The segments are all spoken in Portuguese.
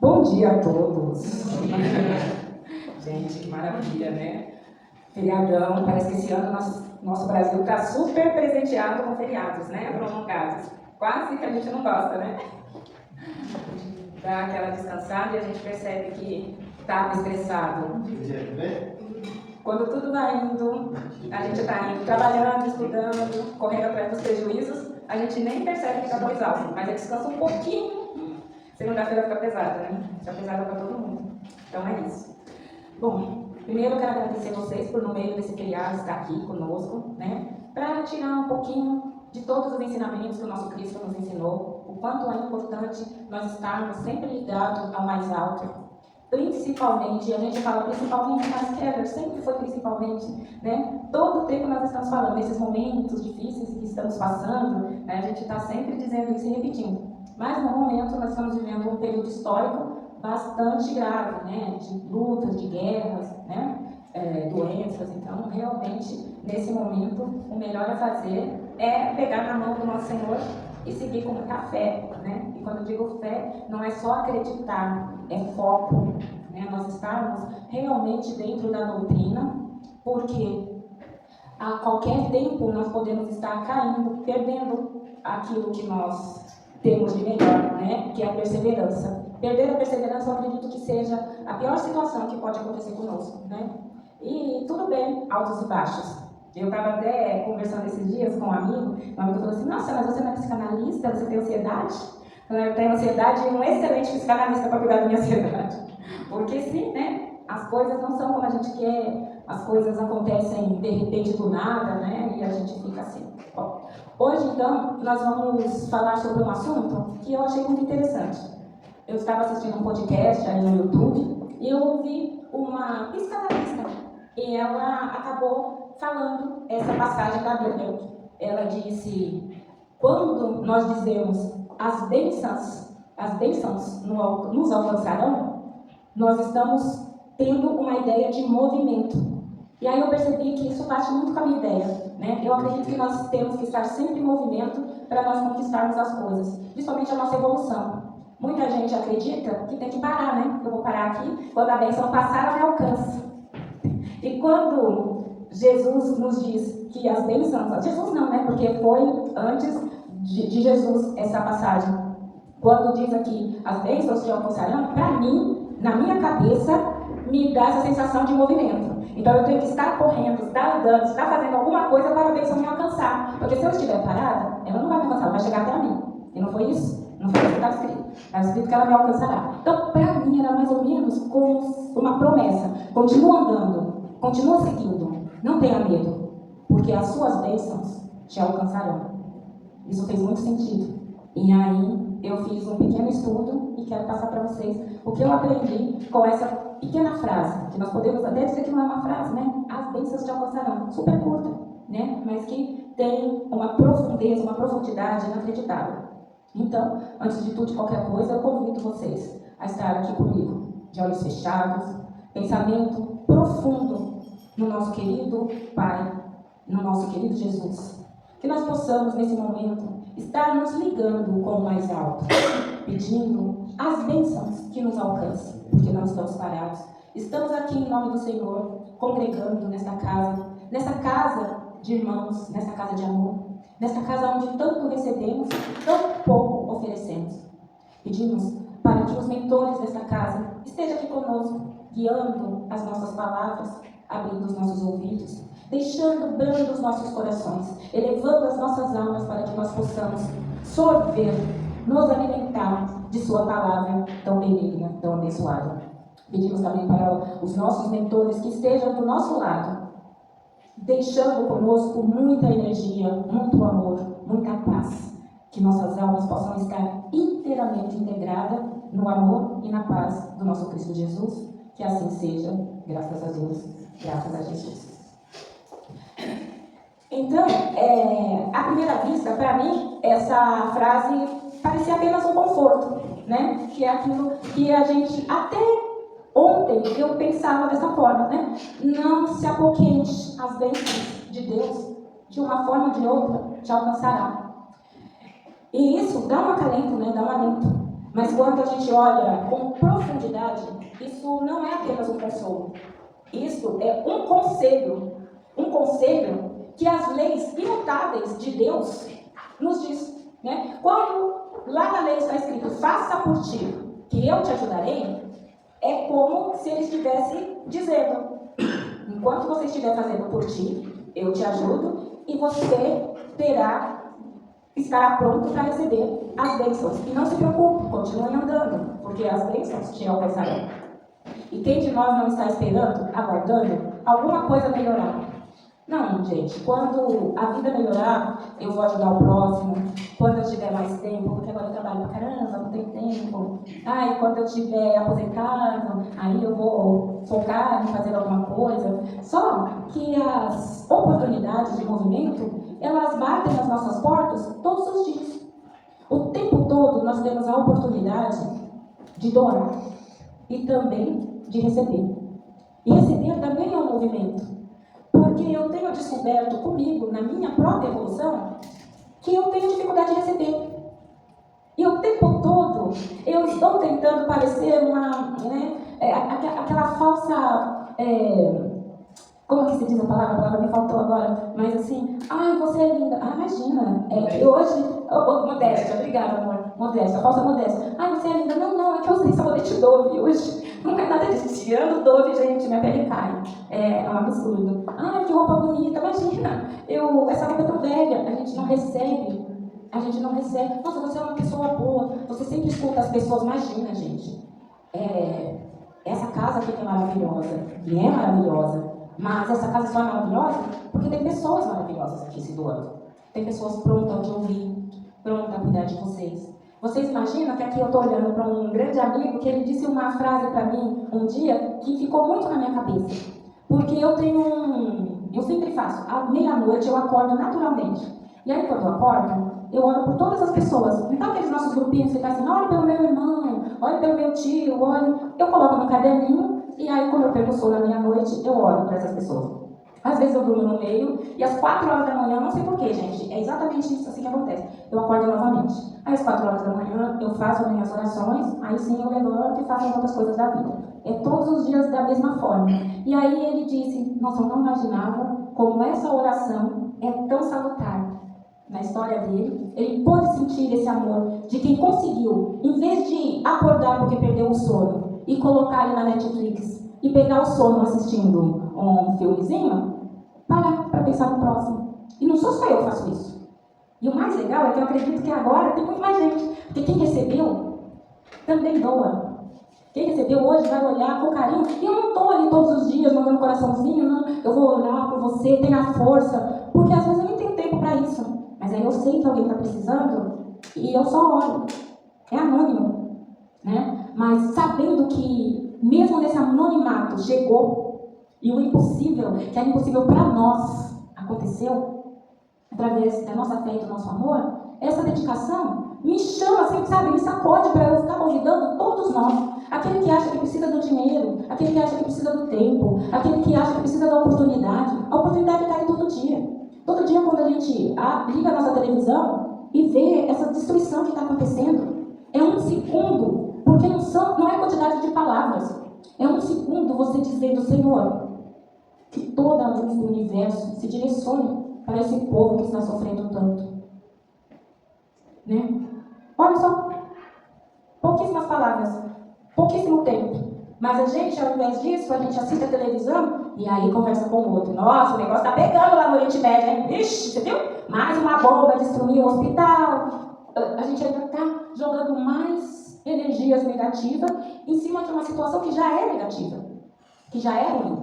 Bom dia a todos. Gente, que maravilha, né? Feriadão, parece que esse ano nosso Brasil está super presenteado com feriados, né? Prolongados. Quase que a gente não gosta, né? Dá aquela descansada e a gente percebe que estava estressado. Quando tudo vai indo, a gente está indo trabalhando, estudando, correndo atrás dos prejuízos, a gente nem percebe que está tão exausto, mas a descansa um pouquinho. Segunda-feira fica pesada, né? Fica pesada para todo mundo. Então é isso. Bom, primeiro eu quero agradecer a vocês por, no meio desse feriado, estar aqui conosco, né? Para tirar um pouquinho de todos os ensinamentos que o nosso Cristo nos ensinou, o quanto é importante nós estarmos sempre ligados ao mais alto. Principalmente, a gente fala principalmente, mas Keller sempre foi principalmente, né? Todo o tempo nós estamos falando, nesses momentos difíceis que estamos passando, né? A gente está sempre dizendo isso e repetindo. Mas no momento nós estamos vivendo um período histórico bastante grave, né? De lutas, de guerras, né? Doenças. Então, realmente, nesse momento, o melhor a fazer é pegar na mão do nosso Senhor e seguir com muita fé, né? E quando eu digo fé, não é só acreditar, é foco, né? Nós estamos realmente dentro da doutrina, porque a qualquer tempo nós podemos estar caindo, perdendo aquilo que nós temos de melhor, né? Que é a perseverança. Perder a perseverança, eu acredito que seja a pior situação que pode acontecer conosco, né? E tudo bem, altos e baixos. Eu estava até conversando esses dias com um amigo falou assim, nossa, mas você não é psicanalista, você tem ansiedade? Eu tenho ansiedade e um excelente psicanalista para cuidar da minha ansiedade. Porque sim, né? As coisas não são como a gente quer, as coisas acontecem de repente do nada, né? E a gente fica assim. Bom, hoje, então, nós vamos falar sobre um assunto que eu achei muito interessante. Eu estava assistindo um podcast aí no YouTube e eu ouvi uma psicanalista e ela acabou falando essa passagem da Bíblia. Ela disse, quando nós dizemos as bênçãos nos alcançarão, nós estamos tendo uma ideia de movimento. E aí eu percebi que isso bate muito com a minha ideia, né? Eu acredito que nós temos que estar sempre em movimento para nós conquistarmos as coisas, principalmente a nossa evolução. Muita gente acredita que tem que parar, né? Eu vou parar aqui, quando a bênção passar, ela me alcança. E quando Jesus nos diz que as bênçãos, Jesus não, né? Porque foi antes de Jesus essa passagem. Quando diz aqui, as bênçãos te alcançarão, para mim, na minha cabeça, me dá essa sensação de movimento. Então eu tenho que estar correndo, estar andando, estar fazendo alguma coisa para a bênção me alcançar. Porque se eu estiver parada, ela não vai me alcançar, ela vai chegar até a mim. E não foi isso? Não foi isso que estava escrito. Estava escrito que ela me alcançará. Então, para mim, era mais ou menos como uma promessa. Continua andando, continua seguindo. Não tenha medo, porque as suas bênçãos te alcançarão. Isso fez muito sentido. E aí, eu fiz um pequeno estudo e quero passar para vocês o que eu aprendi com essa pequena frase, que nós podemos até dizer que não é uma frase, né? As bênçãos te alcançarão. Super curta, né? Mas que tem uma profundeza, uma profundidade inacreditável. Então, antes de tudo, de qualquer coisa, eu convido vocês a estar aqui comigo, de olhos fechados, pensamento profundo no nosso querido Pai, no nosso querido Jesus. Que nós possamos, nesse momento, estar nos ligando com o mais alto, pedindo as bênçãos que nos alcancem, porque não estamos parados. Estamos aqui em nome do Senhor, congregando nesta casa de irmãos, nesta casa de amor, nesta casa onde tanto recebemos, tão pouco oferecemos. Pedimos para que os mentores desta casa estejam aqui conosco, guiando as nossas palavras, abrindo os nossos ouvidos, deixando brandos os nossos corações, elevando as nossas almas para que nós possamos sorver, nos alimentar de sua palavra tão benigna, tão abençoada. Pedimos também para os nossos mentores que estejam do nosso lado, deixando conosco muita energia, muito amor, muita paz, que nossas almas possam estar inteiramente integradas no amor e na paz do nosso Cristo Jesus. Que assim seja, graças a Deus, graças a Jesus. Então, à primeira vista, para mim, essa frase parecia apenas um conforto, né? Que é aquilo que a gente, até ontem, eu pensava dessa forma, né? Não se apoquente, as bênçãos de Deus, de uma forma ou de outra, te alcançará. E isso dá um acalento, né? Dá um alento. Mas quando a gente olha com profundidade, isso não é apenas um consolo. Isso é um conselho que as leis imutáveis de Deus nos diz, né? Quando lá na lei está escrito, faça por ti, que eu te ajudarei, é como se ele estivesse dizendo, enquanto você estiver fazendo por ti, eu te ajudo e você estará pronto para receber as bênçãos. E não se preocupe, continue andando, porque as bênçãos te alcançarão. E quem de nós não está esperando, aguardando, alguma coisa melhorar? Não, gente, quando a vida melhorar, eu vou ajudar o próximo. Quando eu tiver mais tempo, porque agora eu trabalho pra caramba, não tenho tempo. Quando eu tiver aposentado, aí eu vou focar em fazer alguma coisa. Só que as oportunidades de movimento, elas batem nas nossas portas todos os dias. O tempo todo nós temos a oportunidade de doar e também de receber. E receber também é um movimento. Porque eu tenho descoberto comigo, na minha própria evolução, que eu tenho dificuldade de receber. E o tempo todo eu estou tentando parecer aquela falsa... como que se diz a palavra me faltou agora, mas assim, você é linda, imagina, hoje, modéstia, obrigada amor, modéstia, falsa modéstia, você é linda, não, é que eu usei sabonete Dove hoje, não é nada disso, tirando Dove, gente, minha pele cai, é um absurdo, que roupa bonita, imagina, essa roupa é tão velha, a gente não recebe, nossa, você é uma pessoa boa, você sempre escuta as pessoas, imagina, gente, essa casa aqui é maravilhosa, e é maravilhosa, mas essa casa só é maravilhosa porque tem pessoas maravilhosas aqui se doando. Tem pessoas prontas de ouvir, prontas a cuidar de vocês. Vocês imaginam que aqui eu estou olhando para um grande amigo que ele disse uma frase para mim um dia que ficou muito na minha cabeça. Porque eu sempre faço, à meia-noite eu acordo naturalmente. E aí quando eu acordo, eu oro por todas as pessoas. Então aqueles nossos grupinhos ficam assim, olha pelo meu irmão, olha pelo meu tio, olha. Eu coloco no caderninho. E aí, quando eu pego o sono à meia-noite, eu oro para essas pessoas. Às vezes eu durmo no meio, e às 4 horas da manhã, não sei porquê, gente, é exatamente isso assim que acontece. Eu acordo novamente. Aí, às 4 horas da manhã, eu faço as minhas orações, aí sim eu levanto e faço as outras coisas da vida. É todos os dias da mesma forma. E aí ele disse, nossa, eu não imaginava como essa oração é tão salutar. Na história dele, ele pôde sentir esse amor de quem conseguiu, em vez de acordar porque perdeu o sono, e colocar ele na Netflix e pegar o sono assistindo um filmezinho, parar para pensar no próximo. E não sou só eu que faço isso. E o mais legal é que eu acredito que agora tem muito mais gente. Porque quem recebeu também doa. Quem recebeu hoje vai olhar com carinho. E eu não estou ali todos os dias mandando coraçãozinho, não. Eu vou olhar por você, tenha força. Porque às vezes eu nem tenho tempo para isso. Mas aí eu sei que alguém está precisando e eu só olho. É anônimo, né? Mas sabendo que, mesmo nesse anonimato, chegou, e o impossível, que era impossível para nós, aconteceu, através da nossa fé e do nosso amor, essa dedicação me chama, assim, sabe, me sacode para eu ficar convidando todos nós. Aquele que acha que precisa do dinheiro, aquele que acha que precisa do tempo, aquele que acha que precisa da oportunidade. A oportunidade está aí todo dia. Todo dia, quando a gente liga a nossa televisão e vê essa destruição que está acontecendo, é um segundo. Porque não é quantidade de palavras. É um segundo você dizendo, Senhor, que toda a luz do universo se direcione para esse povo que está sofrendo tanto. Né? Olha só. Pouquíssimas palavras. Pouquíssimo tempo. Mas a gente, ao invés disso, a gente assiste a televisão e aí conversa com o outro. Nossa, o negócio está pegando lá no Oriente Médio, hein? Vixe, você viu? Mais uma bomba destruiu o hospital. A gente ainda está jogando mais energias negativas em cima de uma situação que já é negativa, que já é ruim.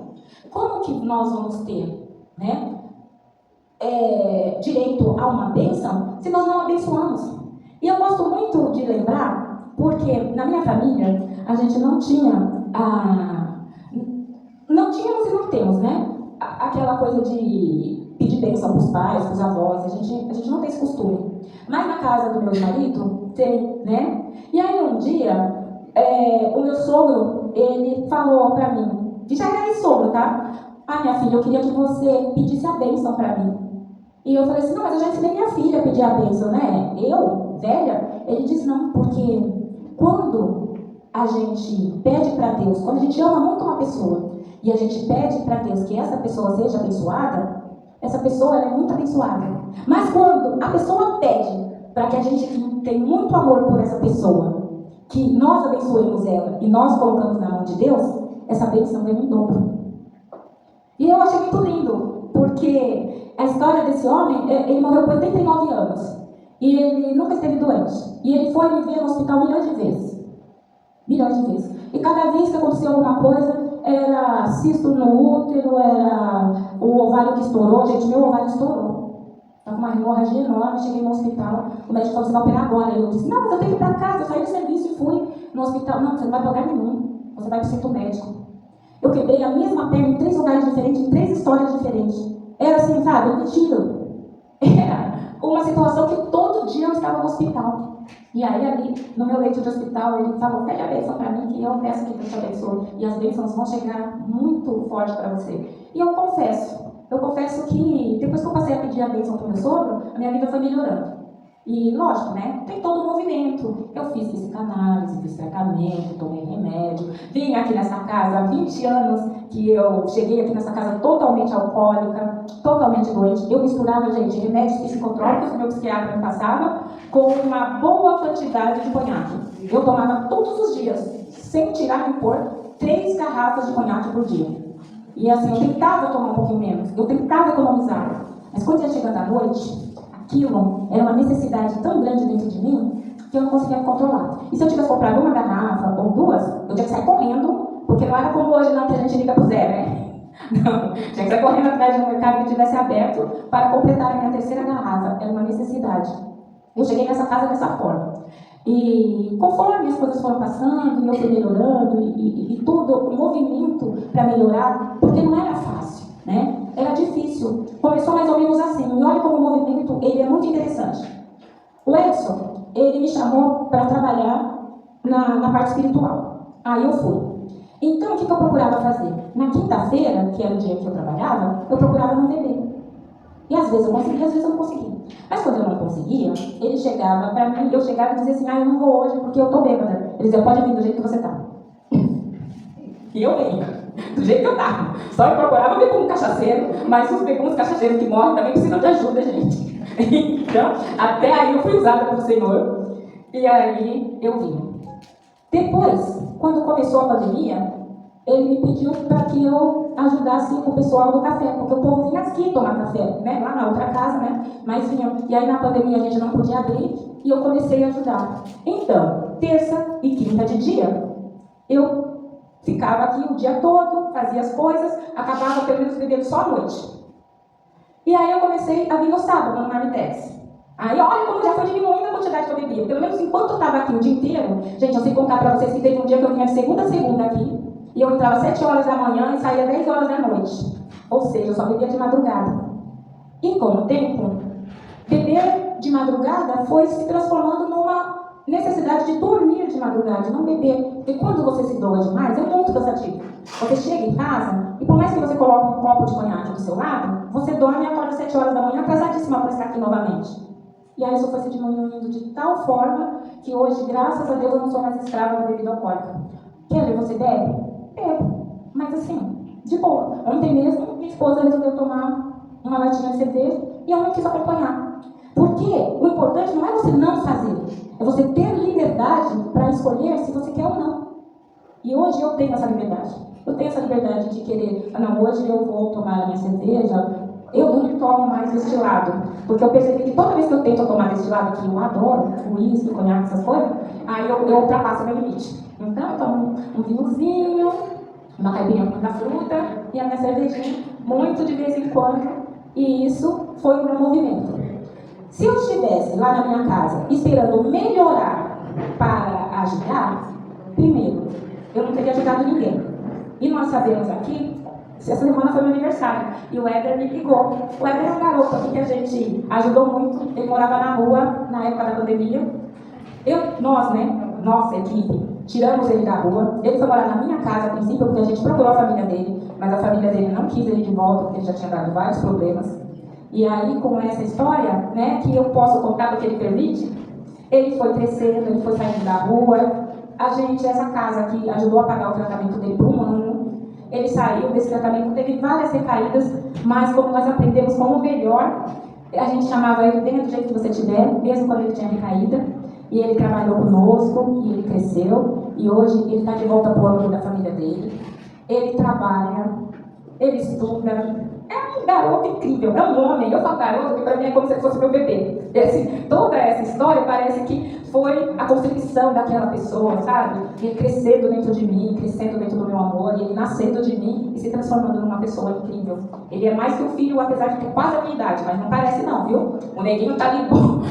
Como que nós vamos ter, né, direito a uma bênção se nós não abençoamos? E eu gosto muito de lembrar, porque na minha família a gente não tinha não tínhamos e não temos, né, aquela coisa de pedir bênção para os pais, para os avós, a gente não tem esse costume. Mas na casa do meu marido tem, né? E aí um dia, o meu sogro, ele falou pra mim, que já era sogro, tá? Minha filha, eu queria que você pedisse a bênção pra mim. E eu falei assim, não, mas eu já ensinei minha filha a pedir a bênção, né? Eu, velha? Ele disse, não, porque quando a gente pede para Deus, quando a gente ama muito uma pessoa e a gente pede para Deus que essa pessoa seja abençoada, essa pessoa ela é muito abençoada. Mas quando a pessoa pede para que a gente que tem muito amor por essa pessoa, que nós abençoemos ela e nós colocamos na mão de Deus, essa bênção vem em dobro. E eu achei muito lindo, porque a história desse homem, ele morreu com 89 anos. E ele nunca esteve doente. E ele foi viver no hospital milhões de vezes. Milhões de vezes. E cada vez que acontecia alguma coisa, era cisto no útero, era o ovário que estourou. Gente, meu ovário estourou. Estava com uma hemorragia enorme, cheguei no hospital. O médico falou, você vai operar agora. E eu disse, não, mas eu tenho que ir para casa. Eu saí do serviço e fui no hospital. Não, você não vai para lugar nenhum. Você vai para o centro médico. Eu quebrei a mesma perna em 3 lugares diferentes, em 3 histórias diferentes. Era assim, sabe, mentira. Era uma situação que todo dia eu estava no hospital. E aí, ali, no meu leito de hospital, ele falou, pede a bênção para mim, que eu peço que Deus te abençoe. E as bênçãos vão chegar muito forte para você. E eu confesso que depois que eu passei a pedir a bênção para o meu sogro, a minha vida foi melhorando. E, lógico, né, tem todo um movimento. Eu fiz psicanálise, fiz tratamento, tomei remédio. Vim aqui nessa casa há 20 anos, que eu cheguei aqui nessa casa totalmente alcoólica, totalmente doente. Eu misturava, gente, remédios psicotrópicos que o meu psiquiatra me passava com uma boa quantidade de conhaque. Eu tomava todos os dias, sem tirar nem pôr, 3 garrafas de conhaque por dia. E assim, eu tentava tomar um pouquinho menos, eu tentava economizar. Mas quando ia chegando à noite, aquilo era uma necessidade tão grande dentro de mim que eu não conseguia me controlar. E se eu tivesse comprado uma garrafa ou 2, eu tinha que sair correndo, porque não era como hoje não que a gente liga pro Zé, né? Não, tinha que sair correndo atrás de um mercado que tivesse aberto para completar a minha 3ª garrafa. Era uma necessidade. Eu cheguei nessa casa dessa forma. E conforme as coisas foram passando, e eu fui melhorando, e todo o movimento para melhorar, porque não era fácil, né? Era difícil. Começou mais ou menos assim. E olha como o movimento ele é muito interessante. O Edson, ele me chamou para trabalhar na parte espiritual. Aí eu fui. Então, o que eu procurava fazer? Na quinta-feira, que era o dia que eu trabalhava, eu procurava não beber. E às vezes eu conseguia, às vezes eu não conseguia. Mas quando eu não conseguia, ele chegava para mim, eu chegava e dizia assim, eu não vou hoje porque eu tô bêbada. Ele dizia, pode vir do jeito que você tá. E eu venho, do jeito que eu tava. Só eu procurava ver como cachaceiro, mas os cachaceiros que morrem também precisam de ajuda, gente. Então, até aí eu fui usada pelo Senhor. E aí eu vim. Depois, quando começou a pandemia, ele me pediu para que eu ajudasse o pessoal do café, porque o povo vinha aqui tomar café, né? Lá na outra casa, né? Mas vinha. E aí na pandemia a gente não podia abrir e eu comecei a ajudar. Então, terça e quinta de dia, eu ficava aqui o dia todo, fazia as coisas, acabava pelo menos bebendo só à noite. E aí eu comecei a vir no sábado, no Marmitex. Aí olha como já foi diminuindo a quantidade que eu bebia. Pelo menos enquanto eu estava aqui o dia inteiro, gente, eu sei contar para vocês que teve um dia que eu vinha de segunda a segunda aqui, e eu entrava às 7 horas da manhã e saía 10 horas da noite. Ou seja, eu só bebia de madrugada. E com o tempo, beber de madrugada foi se transformando numa necessidade de dormir de madrugada, de não beber. Porque quando você se doa demais, é muito cansativo. Você chega em casa, e por mais que você coloque um copo de conhaque do seu lado, você dorme e acorda às 7 horas da manhã, cansadíssima para estar aqui novamente. E aí isso foi se diminuindo de tal forma que hoje, graças a Deus, eu não sou mais escrava da bebida alcoólica. Kelly, você bebe? Bebo. Mas assim, de boa. Ontem mesmo, minha esposa resolveu tomar uma latinha de cerveja e eu não quis acompanhar. Porque o importante não é você não fazer, é você ter liberdade para escolher se você quer ou não. E hoje eu tenho essa liberdade. Eu tenho essa liberdade de querer, não, hoje eu vou tomar a minha cerveja. Eu não tomo mais destilado, porque eu percebi que toda vez que eu tento tomar destilado, que eu adoro, uísque, conhaque, essas coisas, aí eu ultrapasso o meu limite. Então eu tomo um vinhozinho, uma caipirinha com muita fruta e a minha cervejinha, muito de vez em quando. E isso foi o meu movimento. Se eu estivesse lá na minha casa esperando melhorar para ajudar, primeiro, eu não teria ajudado ninguém. E nós sabemos aqui, essa semana foi meu aniversário, e o Éder me ligou. O Éder é um garoto aqui que a gente ajudou muito, ele morava na rua na época da pandemia. Nossa equipe, tiramos ele da rua. Ele foi morar na minha casa a princípio, porque a gente procurou a família dele, mas a família dele não quis ele de volta, porque ele já tinha dado vários problemas. E aí, com essa história, né, que eu posso contar porque ele permite, Ele foi crescendo, ele foi saindo da rua. Essa casa aqui ajudou a pagar o tratamento dele por um ano. Ele saiu desse tratamento, teve várias recaídas, mas como nós aprendemos como melhor, a gente chamava ele bem do jeito que você tiver, mesmo quando ele tinha recaída. E ele trabalhou conosco, e ele cresceu, e hoje ele está de volta para o âmbito da família dele. Ele trabalha, ele estuda. É um garoto incrível, é um homem. Eu falo garoto porque para mim é como se fosse meu bebê. Toda essa história parece que foi a constituição daquela pessoa, sabe? Ele crescendo dentro de mim, crescendo dentro do meu amor, e ele nascendo de mim e se transformando numa pessoa incrível. Ele é mais que um filho, apesar de ter quase a minha idade, mas não parece não, viu? O neguinho tá ali bom.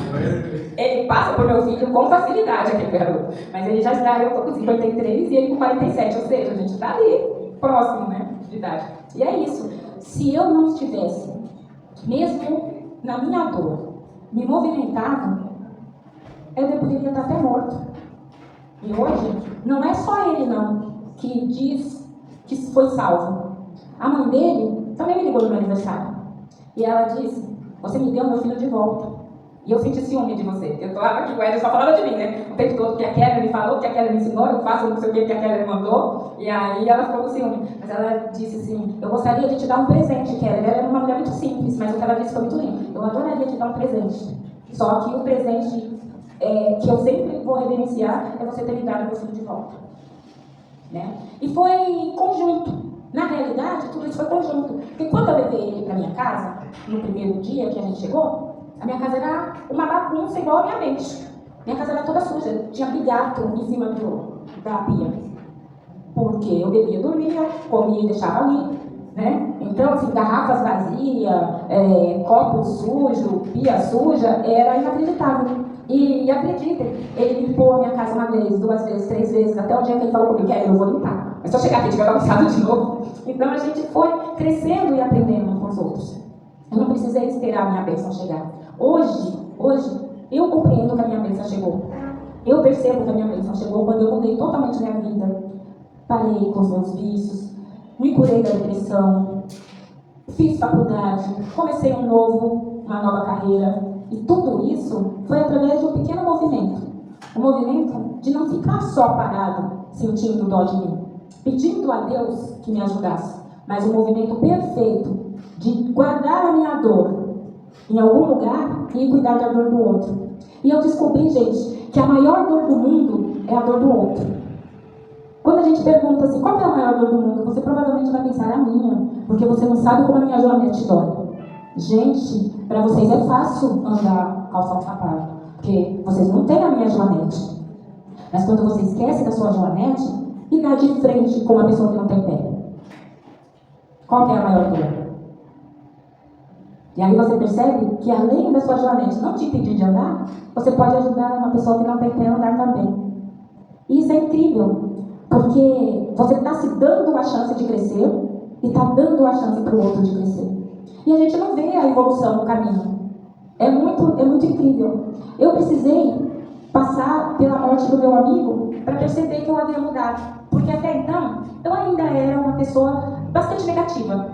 Ele passa por meu filho com facilidade, aquele garoto. Mas ele já está, eu tô com 53 e ele com 47, ou seja, a gente tá ali, próximo, né, de idade. E é isso. Se eu não estivesse, mesmo na minha dor, me movimentado, eu poderia estar até morto. E hoje, não é só ele não que diz que foi salvo. A mãe dele também me ligou no meu aniversário. E ela disse, você me deu meu filho de volta. E eu senti ciúme de você. Eu falava aqui com ela, só falava de mim, né? O tempo todo que a Kelly me falou, que a Kelly me ensinou, eu faço não sei o que a Kelly me mandou. E aí ela ficou com ciúme. Mas ela disse assim, eu gostaria de te dar um presente, Kelly. Ela era uma mulher muito simples, mas o que ela disse foi muito lindo. Eu adoraria te dar um presente. Só que o presente que eu sempre vou reverenciar é você ter me dado meu filho de volta. Né? E foi conjunto. Na realidade, tudo isso foi conjunto. Porque quando eu levei ele para minha casa, no primeiro dia que a gente chegou, a minha casa era uma bagunça igual a minha mente. Minha casa era toda suja. Tinha bigato em cima da pia. Porque eu bebia, dormia, comia e deixava ali. Né? Então, assim, garrafas vazias, copo sujo, pia suja, era inacreditável. E acreditem, ele limpou a minha casa uma vez, 2 vezes, 3 vezes, até o dia que ele falou comigo, eu vou limpar. Mas se eu chegar aqui e tiver bagunçado de novo. Então a gente foi crescendo e aprendendo uns com os outros. Eu não precisei esperar a minha bênção chegar. Hoje, eu compreendo que a minha bênção chegou. Eu percebo que a minha bênção chegou quando eu mudei totalmente minha vida. Parei com os meus vícios, me curei da depressão, fiz faculdade, comecei uma nova carreira. E tudo isso foi através de um pequeno movimento. Um movimento de não ficar só parado, sentindo dó de mim, pedindo a Deus que me ajudasse, mas um movimento perfeito de guardar a minha dor em algum lugar e cuidar da dor do outro. E eu descobri, gente, que a maior dor do mundo é a dor do outro. Quando a gente pergunta assim, qual é a maior dor do mundo? Você provavelmente vai pensar, a minha, porque você não sabe como a minha joanete dói. Gente, para vocês é fácil andar calçando sapato, porque vocês não têm a minha joanete. Mas quando você esquece da sua joanete e dá de frente com uma pessoa que não tem pé, qual que é a maior dor? E aí você percebe que além da sua joanete não te impedir de andar, você pode ajudar uma pessoa que não tem pé a andar também. E isso é incrível, porque você está se dando a chance de crescer e está dando a chance para o outro de crescer. E a gente não vê a evolução no caminho. É muito incrível. Eu precisei passar pela morte do meu amigo para perceber que eu havia mudado. Porque até então, eu ainda era uma pessoa bastante negativa.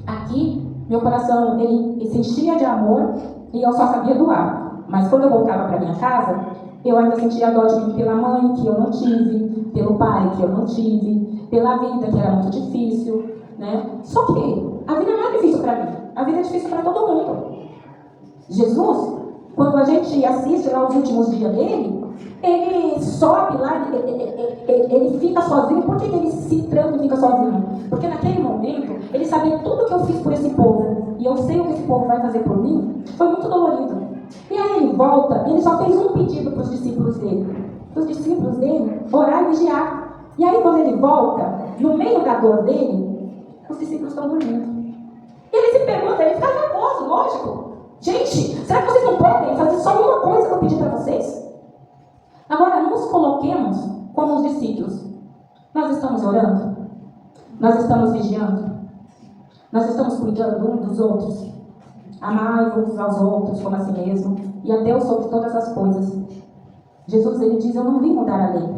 Aqui, meu coração, ele se enchia de amor e eu só sabia doar. Mas quando eu voltava para minha casa, eu ainda sentia dó de mim pela mãe, que eu não tive, pelo pai, que eu não tive, pela vida, que era muito difícil, né? Só que a vida não é difícil para mim. A vida é difícil para todo mundo. Jesus, quando a gente assiste lá os últimos dias dele, ele sobe lá, ele fica sozinho. Por que ele se tranca e fica sozinho? Porque naquele momento, ele sabia tudo que eu fiz por esse povo. E eu sei o que esse povo vai fazer por mim. Foi muito dolorido. E aí ele volta, ele só fez um pedido para os discípulos dele. Para os discípulos dele, orar e vigiar. E aí quando ele volta, no meio da dor dele, os discípulos estão dormindo. E ele se pergunta, ele fica nervoso, lógico. Gente, será que vocês não podem fazer só uma coisa que eu pedi para vocês? Agora, nos coloquemos como os discípulos. Nós estamos orando? Nós estamos vigiando? Nós estamos cuidando uns dos outros? Amai-vos aos outros como a si mesmo, e a Deus sobre todas as coisas. Jesus, ele diz, eu não vim mudar a lei.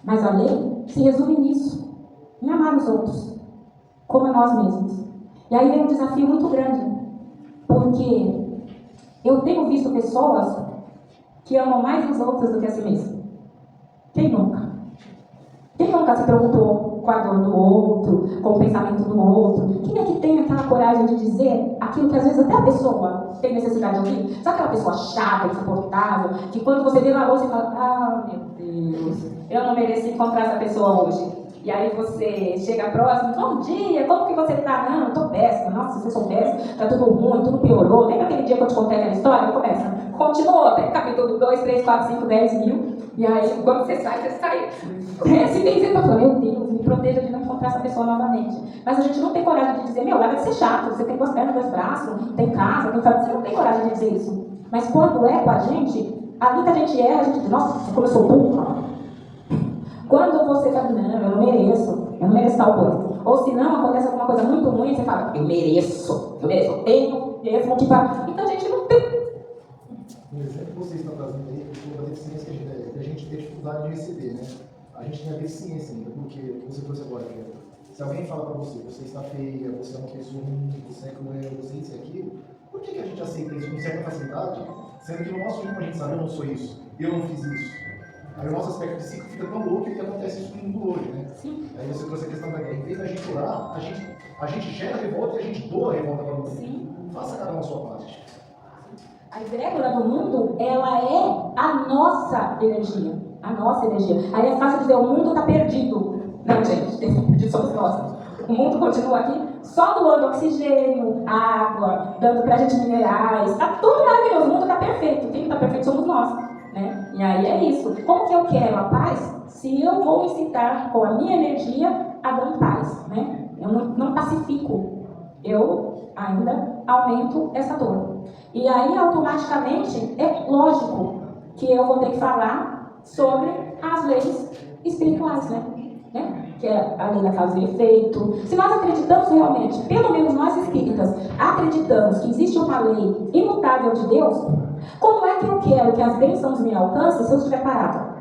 Mas a lei se resume nisso, em amar os outros, como a nós mesmos. E aí vem um desafio muito grande, porque eu tenho visto pessoas que amam mais os outros do que a si mesmo? Quem nunca? Quem nunca se preocupou com a dor do outro, com o pensamento do outro? Quem é que tem aquela coragem de dizer aquilo que às vezes até a pessoa tem necessidade de ouvir? Sabe aquela pessoa chata, insuportável, que quando você vê na rua você fala, ah, meu Deus, eu não mereci encontrar essa pessoa hoje. E aí você chega próximo, bom dia, como que você tá? Não, eu tô péssima, nossa, se você soubesse, tá tudo ruim, tudo piorou. Lembra aquele dia que eu te contei aquela história? Começa, continuou, até capítulo 2, 3, 4, 5, 10 mil. E aí, quando você sai cresce bem, você fala, meu Deus, me proteja de não encontrar essa pessoa novamente. Mas a gente não tem coragem de dizer, meu, larga de ser chato, você tem duas pernas, dois braços, tem casa, tem família, você não tem coragem de dizer isso. Mas quando é com a gente, ali que a gente erra, a gente diz, nossa, como eu sou burra. Quando você fala, não, eu não mereço tal coisa. Ou se não, acontece alguma coisa muito ruim, você fala, eu mereço, eu tenho mesmo que pagar. Então a gente não tem. O exemplo que vocês estão trazendo aí, a deficiência que a gente tem dificuldade de receber, né? A gente tem a deficiência ainda, porque você trouxe agora, que se alguém fala pra você, você está feia, você é uma pessoa ruim, você é cruel, você é isso e aquilo, por que a gente aceita isso com certa facilidade, sendo que no nosso íntimo a gente sabe, eu não sou isso, eu não fiz isso. Aí o nosso aspecto psíquico fica tão louco que acontece isso no mundo hoje, né? Sim. Aí você trouxe a questão da guerra. Em vez da gente orar, a gente gera revolta e a gente doa a revolta para o mundo. Sim. Faça cada um a sua parte. A egrégora do mundo, ela é a nossa energia. A nossa energia. Aí é fácil dizer, o mundo está perdido. Não, gente, perdido somos nós. O mundo continua aqui só doando oxigênio, água, dando pra gente minerais. Está tudo maravilhoso, o mundo está perfeito. Quem está perfeito somos nós. Né? E aí é isso. Como que eu quero a paz se eu vou incitar com a minha energia a dar paz? Né? Eu não pacifico. Eu ainda aumento essa dor. E aí, automaticamente, é lógico que eu vou ter que falar sobre as leis espirituais, né? Que é a lei da causa e efeito. Se nós acreditamos realmente, pelo menos nós espíritas, acreditamos que existe uma lei imutável de Deus, como é que eu quero que as bênçãos me alcancem se eu estiver parado?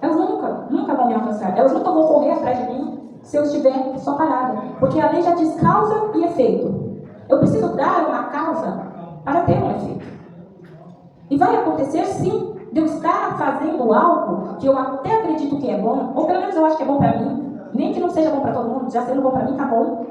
Elas nunca vão me alcançar. Elas nunca vão correr atrás de mim se eu estiver só parada. Porque a lei já diz causa e efeito. Eu preciso dar uma causa para ter um efeito. E vai acontecer sim de eu estar fazendo algo que eu até acredito que é bom, ou pelo menos eu acho que é bom para mim, nem que não seja bom para todo mundo, já sendo bom para mim, tá bom.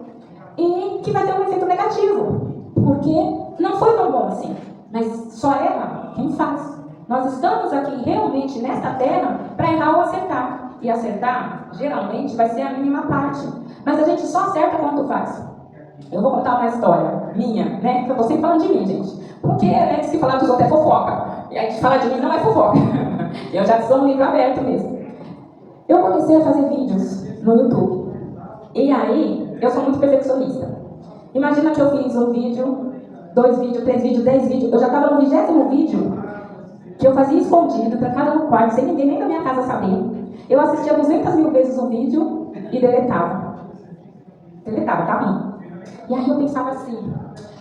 E que vai ter um efeito negativo. Porque não foi tão bom assim. Mas só erra quem faz. Nós estamos aqui realmente nesta terra para errar ou acertar. E acertar, geralmente, vai ser a mínima parte. Mas a gente só acerta quando faz. Eu vou contar uma história minha, né? Que eu vou sempre falando de mim, gente. Porque antes que falar dos outros é fofoca. E a gente fala de mim não é fofoca. Eu já sou um livro aberto mesmo. Eu comecei a fazer vídeos no YouTube. E aí, eu sou muito perfeccionista. Imagina que eu fiz um vídeo, 2 vídeos, 3 vídeos, 10 vídeos. Eu já estava no 20º vídeo, que eu fazia escondido, trancada no quarto, sem ninguém nem da minha casa saber. Eu assistia 200 mil vezes o vídeo e deletava. Deletava, tá ruim. E aí eu pensava assim,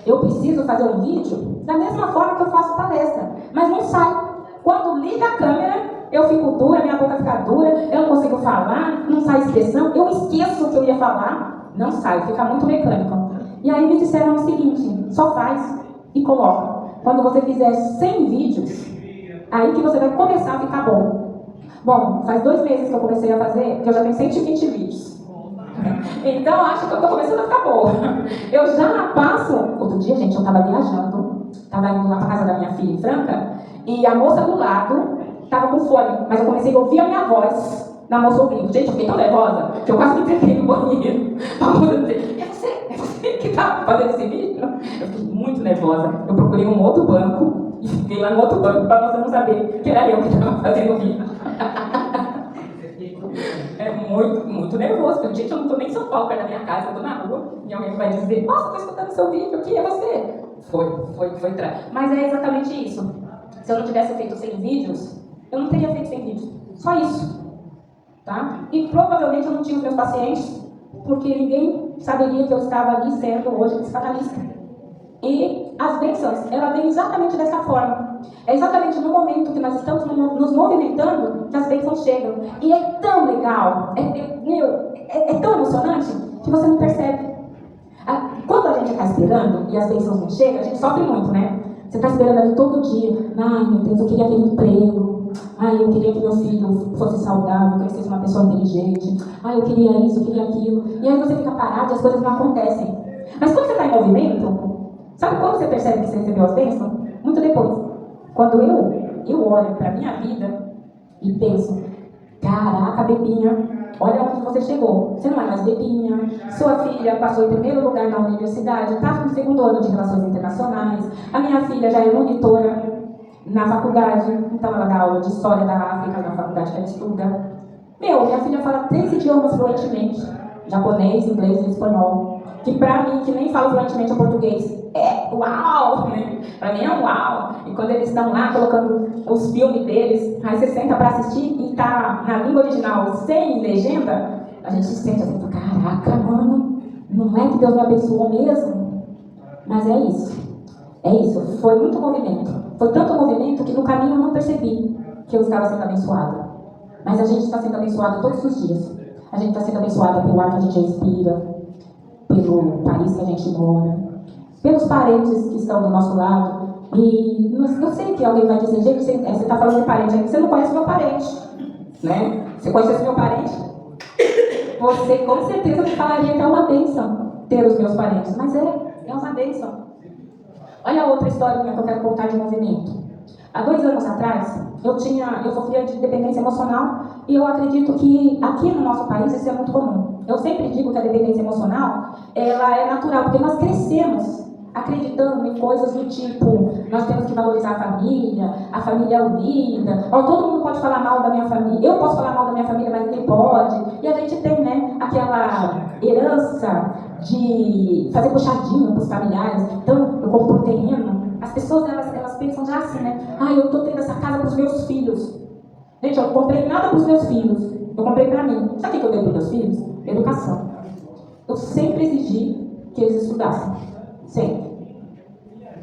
eu preciso fazer um vídeo da mesma forma que eu faço palestra, mas não sai. Quando liga a câmera, eu fico dura, minha boca fica dura, eu não consigo falar, não sai expressão, eu esqueço o que eu ia falar, não sai, fica muito mecânico. E aí me disseram o seguinte, só faz e coloca. Quando você fizer 100 vídeos, aí que você vai começar a ficar bom. Bom, faz 2 meses que eu comecei a fazer, que eu já tenho 120 vídeos. Então, acho que eu estou começando a ficar boa. Eu já passo... Outro dia, gente, eu estava viajando, estava indo lá para casa da minha filha em Franca, e a moça do lado estava com fone, mas eu comecei a ouvir a minha voz na moça ouvindo. Gente, eu fiquei tão nervosa que eu quase me tranquei no banheiro. A moça dizer, é você que está fazendo esse vídeo? Eu fiquei muito nervosa. Eu procurei um outro banco e fiquei lá no outro banco para você não saber que era eu que estava fazendo o vídeo. É muito nervoso, porque, gente, eu não estou nem em São Paulo, perto da minha casa, eu estou na rua, e alguém vai dizer, nossa, estou escutando seu vídeo aqui, é você. Foi. Mas é exatamente isso. Se eu não tivesse feito 100 vídeos, eu não teria feito 100 vídeos. Só isso. Tá? E provavelmente eu não tinha os meus pacientes, porque ninguém saberia que eu estava ali sendo hoje psicanalista. E as bênçãos, ela vem exatamente dessa forma. É exatamente no momento que nós estamos nos movimentando que as bênçãos chegam. E é tão legal, é tão emocionante que você não percebe. Quando a gente está esperando e as bênçãos não chegam, a gente sofre muito, né? Você está esperando ali todo dia. Ai, meu Deus, eu queria aquele emprego. Ai, eu queria que meu filho fosse saudável, crescesse uma pessoa inteligente. Ai, eu queria isso, eu queria aquilo. E aí você fica parado e as coisas não acontecem. Mas quando você está em movimento, sabe quando você percebe que você recebeu as bênçãos? Muito depois. Quando eu olho para a minha vida e penso, caraca, Bebinha, olha onde você chegou. Você não é mais Bebinha. Sua filha passou em primeiro lugar na universidade, está no segundo ano de Relações Internacionais. A minha filha já é monitora na faculdade, então ela dá aula de História da África na faculdade que ela estuda. Minha filha fala 3 idiomas fluentemente. Japonês, inglês e espanhol. Que pra mim, que nem falo fluentemente o português, é uau! Né? Pra mim é uau! E quando eles estão lá colocando os filmes deles, aí você senta pra assistir e tá na língua original sem legenda, a gente sente assim, caraca, mano, não é que Deus me abençoou mesmo? Mas é isso. É isso. Foi muito movimento. Foi tanto movimento que no caminho eu não percebi que eu estava sendo abençoada. Mas a gente está sendo abençoada todos os dias. A gente está sendo abençoada pelo ar que a gente respira, pelo país que a gente mora, pelos parentes que estão do nosso lado. E eu sei que alguém vai dizer, gente, você está falando de parente, você não conhece meu parente, né? Você conhece meu parente? Você com certeza me falaria que é uma bênção ter os meus parentes, mas é uma bênção. Olha a outra história que eu quero contar de movimento. Há 2 anos atrás, eu sofria de dependência emocional e eu acredito que aqui no nosso país isso é muito comum. Eu sempre digo que a dependência emocional, ela é natural, porque nós crescemos acreditando em coisas do tipo, nós temos que valorizar a família unida, todo mundo pode falar mal da minha família, eu posso falar mal da minha família, mas ninguém pode. E a gente tem, né, aquela herança de fazer puxadinho para os familiares. Então, eu compro um terreno, as pessoas elas pensam já assim, né? Eu estou tendo essa casa para os meus filhos. Gente, eu não comprei nada para os meus filhos, eu comprei para mim. Sabe o que eu dei para os meus filhos? Educação. Eu sempre exigi que eles estudassem. Sempre.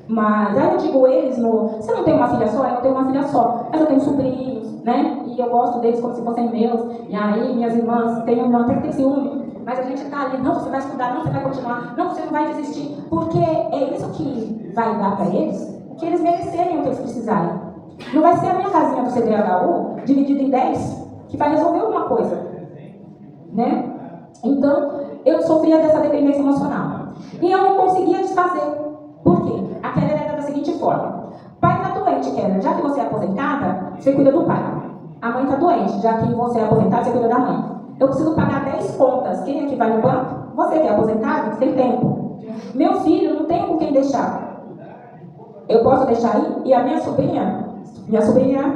Mas aí eu digo eles, você não tem uma filha só? Eu tenho uma filha só. Mas eu tenho sobrinhos, né? E eu gosto deles como se fossem meus. E aí minhas irmãs, tem uma até que tem ciúme. Mas a gente tá ali, não, você vai estudar, não, você vai continuar, não, você não vai desistir. Porque é isso que vai dar para eles, que eles merecerem o que eles precisarem. Não vai ser a minha casinha do CDHU, dividida em 10, que vai resolver alguma coisa. Né? Então, eu sofria dessa dependência emocional. E eu não conseguia desfazer. Por quê? A Keller era da seguinte forma. Pai está doente, Keller. Já que você é aposentada, você cuida do pai. A mãe está doente. Já que você é aposentada, você cuida da mãe. Eu preciso pagar 10 contas. Quem é que vai no banco? Você que é aposentado, que tem tempo. Meu filho, não tem com quem deixar. Eu posso deixar aí? E a minha sobrinha,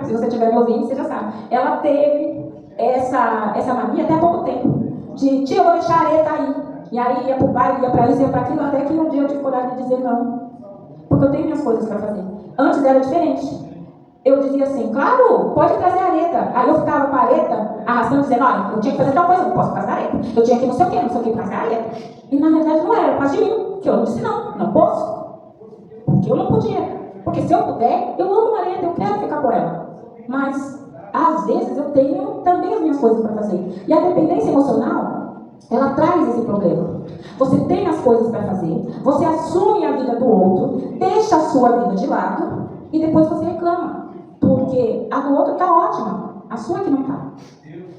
se você estiver me ouvindo, você já sabe. Ela teve essa mania até há pouco tempo. De, tia, eu vou deixar a areta aí. E aí ia pro baile, ia pra isso, ia pra aquilo, até que um dia eu tive coragem de dizer não. Porque eu tenho minhas coisas pra fazer. Antes era diferente. Eu dizia assim, claro, pode trazer a areta. Aí eu ficava com a areta, arrastando, dizendo, olha, eu tinha que fazer tal coisa, eu não posso trazer a areta. Eu tinha que não sei o que trazer a areta. E na verdade não era, por causa de mim. Que eu não disse não posso. Porque eu não podia. Porque se eu puder, eu amo a areta, eu quero ficar com ela. Mas, às vezes, eu tenho também as minhas coisas pra fazer. E a dependência emocional, ela traz esse problema. Você tem as coisas para fazer, você assume a vida do outro, deixa a sua vida de lado e depois você reclama. Porque a do outro está ótima, a sua que não está.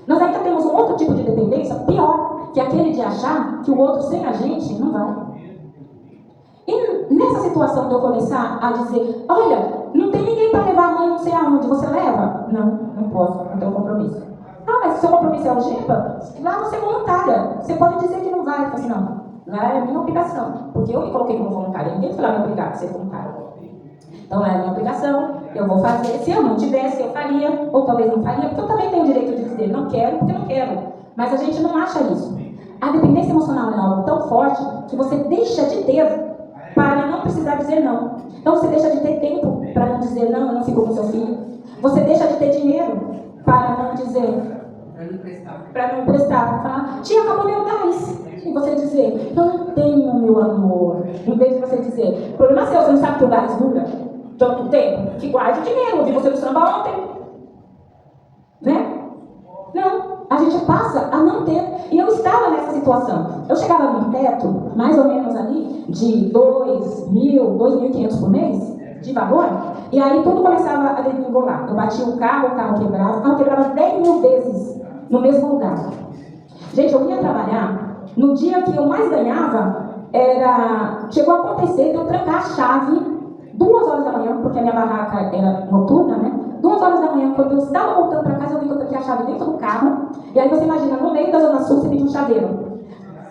Nós ainda temos um outro tipo de dependência pior, que é aquele de achar que o outro sem a gente não vai. E nessa situação de eu começar a dizer, olha, não tem ninguém para levar a mãe não sei aonde, você leva? Não posso, não tenho compromisso. Mas o seu compromisso é o GEPA? Lá você é voluntária. Você pode dizer que não vai. Eu falo assim, não, lá é a minha obrigação. Porque eu me coloquei como voluntária. Ninguém foi lá me obrigar a ser voluntária. Então é a minha obrigação. Eu vou fazer. Se eu não tivesse, eu faria. Ou talvez não faria. Porque eu também tenho o direito de dizer não quero, porque não quero. Mas a gente não acha isso. A dependência emocional é algo tão forte que você deixa de ter para não precisar dizer não. Então você deixa de ter tempo para não dizer não, eu não fico com seu filho. Você deixa de ter dinheiro para não dizer, para não emprestar, falar, tia, acabou meu gás. E você dizer, eu não tenho, meu amor. Em vez de você dizer, problema seu, você não sabe que o gás dura tanto tempo? Que guarde o dinheiro, eu vi você no samba ontem. Né? Não, a gente passa a não ter. E eu estava nessa situação. Eu chegava num teto, mais ou menos ali, de 2.000, 2.500 por mês. de valor, e aí tudo começava a degringolar. Eu batia o carro quebrava 10 mil vezes no mesmo lugar. Gente, eu ia trabalhar, no dia que eu mais ganhava, chegou a acontecer de eu trancar a chave 2 horas da manhã, porque a minha barraca era noturna, né? 2 horas da manhã, quando eu estava voltando para casa, eu vi que eu tranquei a chave dentro do carro, e aí você imagina, no meio da Zona Sul, você tem um chaveiro.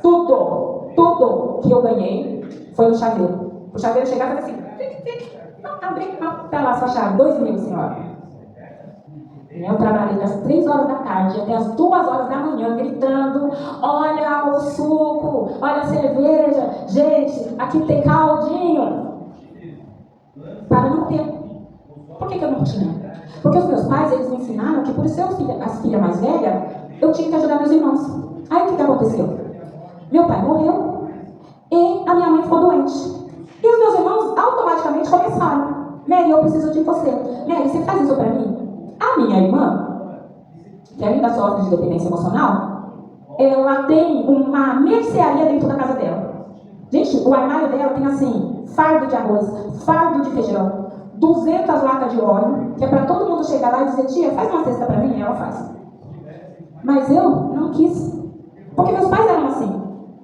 Tudo que eu ganhei foi no chaveiro. O chaveiro chegava assim, abri, tá lá sua chave, 2 mil, senhora. Eu trabalhei das 3 horas da tarde até as 2 horas da manhã, gritando, olha o suco, olha a cerveja, gente, aqui tem caldinho. Para não ter. Por que eu não tinha? Porque os meus pais, eles me ensinaram que por ser a filha mais velha, eu tinha que ajudar meus irmãos. Aí o que aconteceu? Meu pai morreu e a minha mãe ficou doente. E os meus irmãos automaticamente começaram. Mary, eu preciso de você. Mary, você faz isso pra mim? A minha irmã, que ainda sofre de dependência emocional, ela tem uma mercearia dentro da casa dela. Gente, o armário dela tem assim, fardo de arroz, fardo de feijão, 200 latas de óleo, que é pra todo mundo chegar lá e dizer, tia, faz uma cesta pra mim, e ela faz. Mas eu não quis. Porque meus pais eram assim.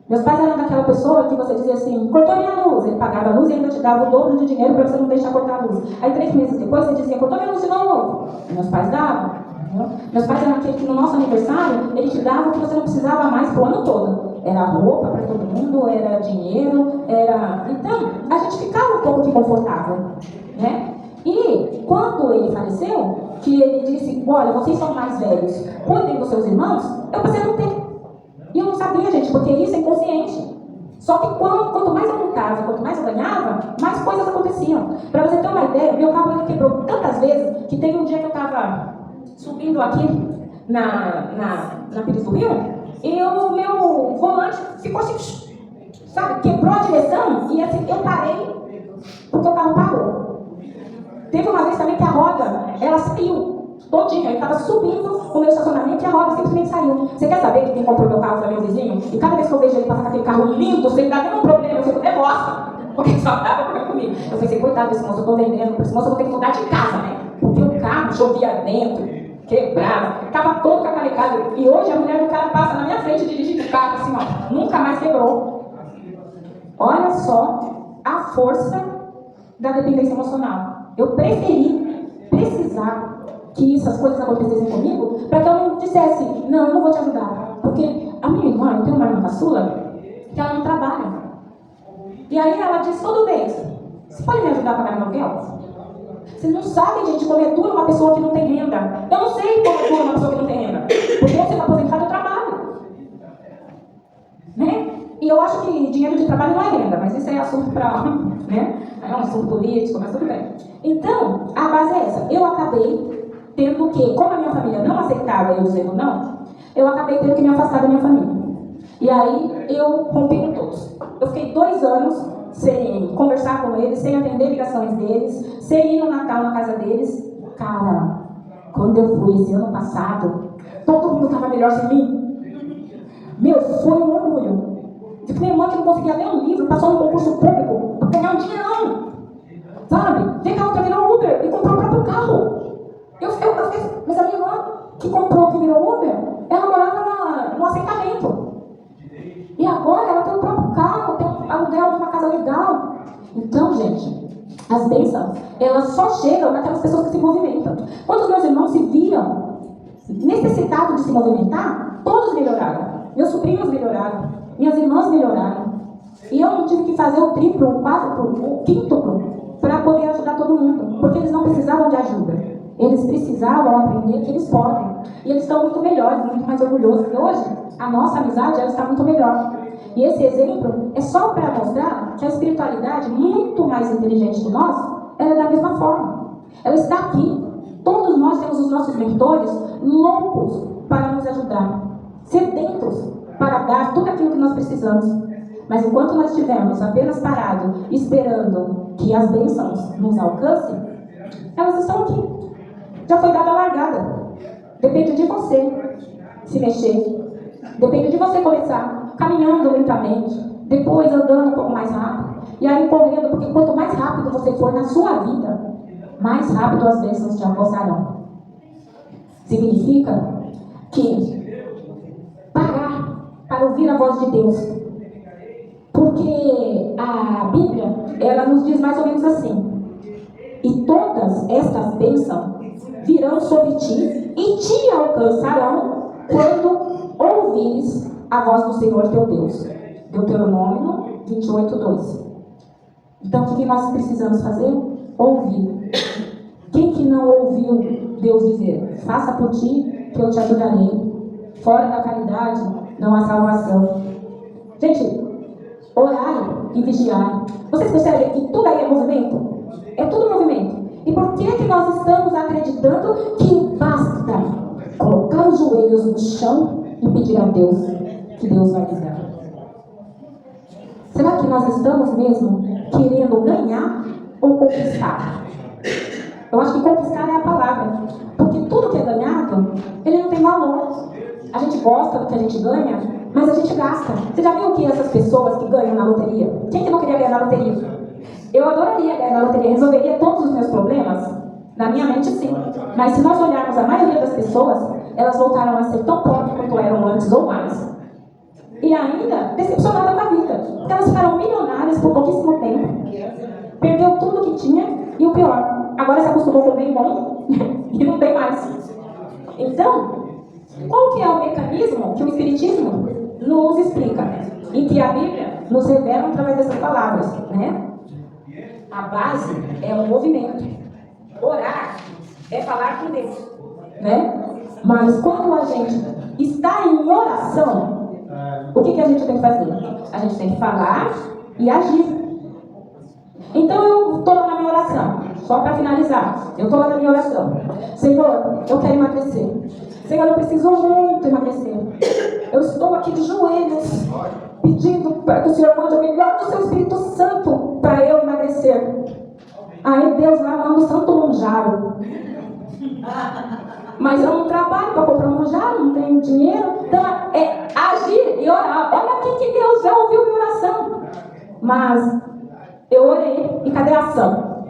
Meus pais eram daquela pessoa que você dizia assim, cortou minha luz. Ele pagava a luz e ainda te dava o dobro de dinheiro para você não deixar cortar a luz. Aí 3 meses depois você dizia, cortou minha luz de novo. E meus pais davam. Entendeu? Meus pais eram aquele que no nosso aniversário, ele te dava o que você não precisava mais pro ano todo. Era roupa para todo mundo, era dinheiro, era... Então, a gente ficava um pouco desconfortável, né? E quando ele faleceu, que ele disse, olha, vocês são mais velhos, cuidem dos seus irmãos, eu passei a não ter. E eu não sabia, gente, porque isso é inconsciente. Só que quanto mais eu lutava, quanto mais eu ganhava, mais coisas aconteciam. Para você ter uma ideia, meu carro ele quebrou tantas vezes que teve um dia que eu estava subindo aqui na Pires do Rio e o meu volante ficou assim, sabe, quebrou a direção e assim, eu parei porque o carro parou. Teve uma vez também que a roda, ela saiu todinha, eu estava subindo o meu estacionamento e a roda simplesmente saiu. Você quer saber que quem comprou meu carro foi meu vizinho? E cada vez que eu vejo ele passar com aquele carro lindo, sem dar nenhum problema, eu fico nervosa, porque só dava problema comigo. Eu pensei, coitado desse moço, eu estou vendendo, esse moço eu vou ter que mudar de casa, né? Porque o carro chovia dentro, quebrava, estava todo cacarecado. E hoje a mulher do cara passa na minha frente dirigindo o carro assim, ó, nunca mais quebrou. Olha só a força da dependência emocional. Eu precisar que essas coisas acontecessem comigo, para que eu não dissesse, não, eu não vou te ajudar. Porque a minha irmã, eu tenho uma irmã caçula, que ela não trabalha. E aí ela diz todo mês, você pode me ajudar a pagar meu aluguel? Vocês não sabem, gente, como é duro uma pessoa que não tem renda. Eu não sei como é duro uma pessoa que não tem renda. Porque eu sendo aposentado, eu trabalho. Né? E eu acho que dinheiro de trabalho não é renda, mas isso é assunto para... né? É um assunto político, mas tudo bem. Então, a base é essa. Eu acabei tendo que, como a minha família não aceitava eu dizendo não, eu acabei tendo que me afastar da minha família. E aí, eu rompi com todos. Eu fiquei 2 anos sem conversar com eles, sem atender ligações deles, sem ir no Natal na casa deles. Cara, quando eu fui esse ano passado, todo mundo estava melhor sem mim. Meu, foi um orgulho. Tipo, minha irmã que não conseguia ler um livro, passou no concurso público para ganhar um dinheirão. Sabe? Vem cá, outra virou Uber e comprou o próprio carro. Mas a minha irmã que comprou, que virou Uber, ela morava no assentamento. E agora ela tem o próprio carro, tem um aluguel de uma casa legal. Então, gente, as bênçãos, elas só chegam naquelas pessoas que se movimentam. Quando os meus irmãos se viam necessitados de se movimentar, todos melhoraram. Meus sobrinhos melhoraram, minhas irmãs melhoraram. E eu não tive que fazer o triplo, o quádruplo, o quíntuplo para poder ajudar todo mundo, porque eles não precisavam de ajuda. Eles precisavam aprender que eles podem. E eles estão muito melhores, muito mais orgulhosos. E hoje, a nossa amizade ela está muito melhor. E esse exemplo é só para mostrar que a espiritualidade, muito mais inteligente que nós, ela é da mesma forma. Ela está aqui. Todos nós temos os nossos mentores loucos para nos ajudar, sedentos para dar tudo aquilo que nós precisamos. Mas enquanto nós estivermos apenas parados, esperando que as bênçãos nos alcancem, elas estão aqui. Já foi dada a largada. Depende de você se mexer. Depende de você começar caminhando lentamente, depois andando um pouco mais rápido. E aí correndo, porque quanto mais rápido você for na sua vida, mais rápido as bênçãos te alcançarão. Significa que parar para ouvir a voz de Deus. Porque a Bíblia, ela nos diz mais ou menos assim: e todas estas bênçãos virão sobre ti e te alcançarão quando ouvires a voz do Senhor teu Deus. Deuteronômio 28:2. Então, o que nós precisamos fazer? Ouvir. Quem que não ouviu Deus dizer: faça por ti que eu te ajudarei. Fora da caridade não há salvação. Gente, orai e vigiai. Vocês percebem que tudo aí é movimento? É tudo movimento. E por que nós estamos acreditando que basta colocar os joelhos no chão e pedir a Deus que Deus vai nos dar? Será que nós estamos mesmo querendo ganhar ou conquistar? Eu acho que conquistar é a palavra. Porque tudo que é ganhado, ele não tem valor. A gente gosta do que a gente ganha, mas a gente gasta. Você já viu que essas pessoas que ganham na loteria? Quem que não queria ganhar na loteria? Eu adoraria ganhar na loteria, resolveria todos os meus problemas? Na minha mente, sim. Mas se nós olharmos a maioria das pessoas, elas voltaram a ser tão pobres quanto eram antes ou mais. E ainda decepcionadas com a vida. Porque elas ficaram milionárias por pouquíssimo tempo. Perdeu tudo que tinha e o pior, agora se acostumou com o bem bom e não tem mais. Então, qual que é o mecanismo que o Espiritismo nos explica? E que a Bíblia nos revela através dessas palavras, né? A base é o movimento. Orar é falar com Deus, né? Mas quando a gente está em oração, o que a gente tem que fazer? A gente tem que falar e agir. Então eu estou lá na minha oração, só para finalizar. Eu estou lá na minha oração. Senhor, eu quero emagrecer. Senhor, eu preciso muito emagrecer. Eu estou aqui de joelhos, pedindo para que o Senhor mande o melhor do seu Espírito Santo para eu emagrecer. Aí Deus lá manda o Santo Monjaro. Mas eu não trabalho para comprar um manjar, não tenho dinheiro. Então é agir e orar. Olha aqui que Deus já ouviu minha oração. Mas eu orei e cadê a ação?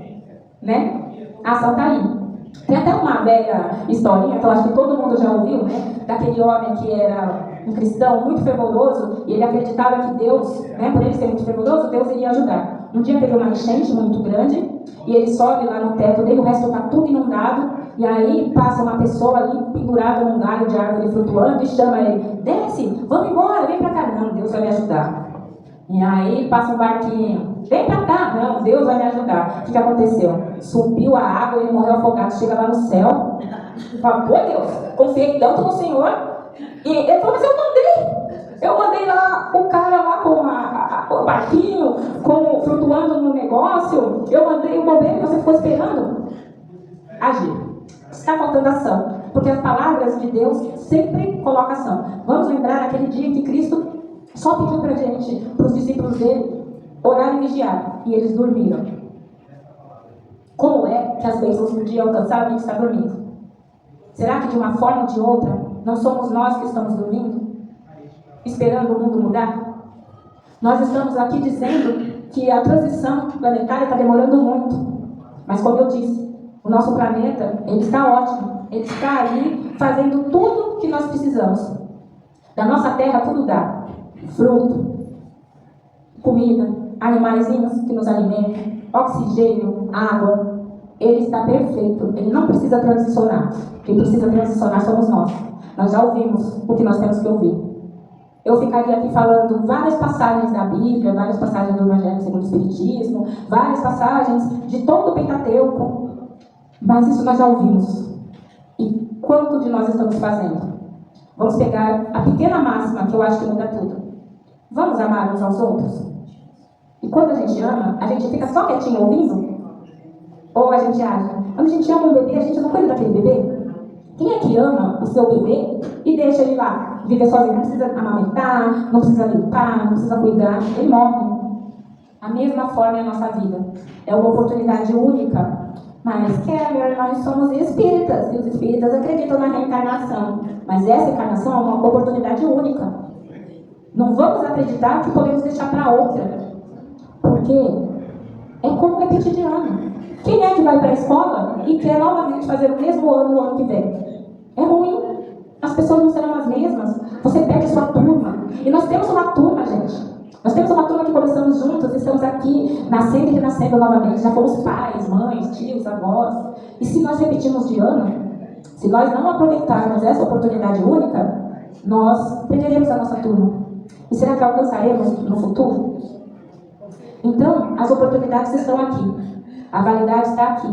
Né? A ação está aí. Tem até uma velha historinha que eu acho que todo mundo já ouviu, né? Daquele homem que era um cristão muito fervoroso e ele acreditava que Deus, né, por ele ser muito fervoroso, Deus iria ajudar. Um dia teve uma enchente muito grande e ele sobe lá no teto dele, o resto está tudo inundado. E aí passa uma pessoa ali pendurada num galho de árvore flutuando e chama ele: desce, vamos embora, vem pra cá. Não, Deus vai me ajudar. E aí passa um barquinho: vem pra cá. Não, Deus vai me ajudar. O que aconteceu? Subiu a água, ele morreu afogado, chega lá no céu. Fala: pô Deus, confiei tanto no Senhor. E ele falou: mas eu mandei lá o cara lá com o barquinho, flutuando no negócio. Eu mandei o bombeiro, você ficou esperando. Agir. Está faltando ação, porque as palavras de Deus sempre colocam ação. Vamos lembrar aquele dia que Cristo só pediu para a gente, para os discípulos dele, orar e vigiar, e eles dormiram. Como é que as bênçãos podiam alcançar alguém que está dormindo? Será que de uma forma ou de outra, não somos nós que estamos dormindo, esperando o mundo mudar? Nós estamos aqui dizendo que a transição planetária está demorando muito, mas como eu disse, o nosso planeta, ele está ótimo. Ele está ali fazendo tudo que nós precisamos. Da nossa terra tudo dá. Fruto, comida, animaizinhos que nos alimentam, oxigênio, água. Ele está perfeito. Ele não precisa transicionar. Quem precisa transicionar somos nós. Nós já ouvimos o que nós temos que ouvir. Eu ficaria aqui falando várias passagens da Bíblia, várias passagens do Evangelho segundo o Espiritismo, várias passagens de todo o Pentateuco. Mas isso nós já ouvimos. E quanto de nós estamos fazendo? Vamos pegar a pequena máxima que eu acho que muda tudo. Vamos amar uns aos outros? E quando a gente ama, a gente fica só quietinho ouvindo? Ou a gente age? Quando a gente ama um bebê, a gente não cuida daquele bebê? Quem é que ama o seu bebê e deixa ele lá, viver sozinho? Não precisa amamentar, não precisa limpar, não precisa cuidar. Ele morre. A mesma forma é a nossa vida. É uma oportunidade única. Mas, Keller, nós somos espíritas, e os espíritas acreditam na reencarnação. Mas essa encarnação é uma oportunidade única. Não vamos acreditar que podemos deixar para outra. Porque é como repetir de ano. Quem é que vai para a escola e quer novamente fazer o mesmo ano no ano que vem? É ruim. As pessoas não serão as mesmas. Você perde sua turma. E nós temos uma turma, gente. Nós temos uma turma que começamos juntos, estamos aqui nascendo e renascendo novamente. Já fomos pais, mães, tios, avós. E se nós repetirmos de ano, se nós não aproveitarmos essa oportunidade única, nós perderemos a nossa turma. E será que alcançaremos no futuro? Então, as oportunidades estão aqui. A validade está aqui.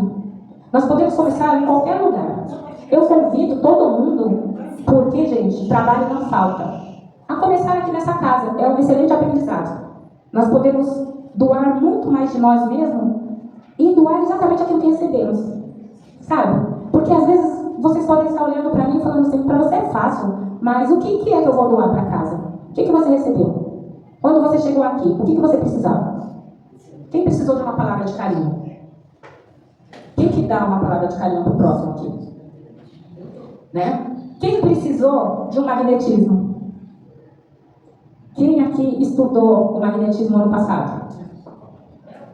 Nós podemos começar em qualquer lugar. Eu convido todo mundo, porque, gente, trabalho não falta, a começar aqui nessa casa. É um excelente aprendizado. Nós podemos doar muito mais de nós mesmos e doar exatamente aquilo que recebemos. Sabe? Porque às vezes vocês podem estar olhando para mim e falando assim, para você é fácil, mas o que é que eu vou doar para casa? O que você recebeu? Quando você chegou aqui, o que você precisava? Quem precisou de uma palavra de carinho? Quem que dá uma palavra de carinho para o próximo aqui? Né? Quem precisou de um magnetismo? Quem aqui estudou o magnetismo ano passado?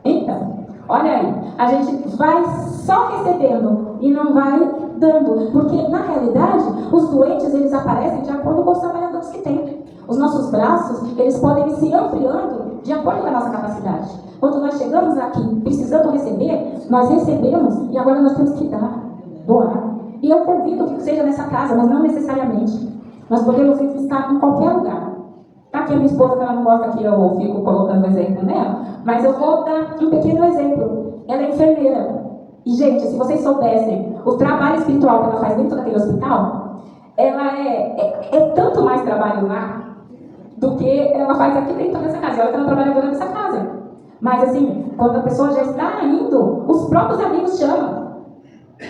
Então, olha aí, a gente vai só recebendo e não vai dando, porque na realidade os doentes eles aparecem de acordo com os trabalhadores que tem. Os nossos braços eles podem ir se ampliando de acordo com a nossa capacidade. Quando nós chegamos aqui precisando receber, nós recebemos e agora nós temos que dar, doar. E eu convido que seja nessa casa, mas não necessariamente. Nós podemos estar em qualquer lugar. Tá aqui a minha esposa, que ela não gosta que eu fico colocando exemplo nela, mas eu vou dar um pequeno exemplo. Ela é enfermeira. E, gente, se vocês soubessem o trabalho espiritual que ela faz dentro daquele hospital, ela é tanto mais trabalho lá do que ela faz aqui dentro dessa casa. Ela está trabalhando nessa casa. Mas, assim, quando a pessoa já está indo, os próprios amigos chamam.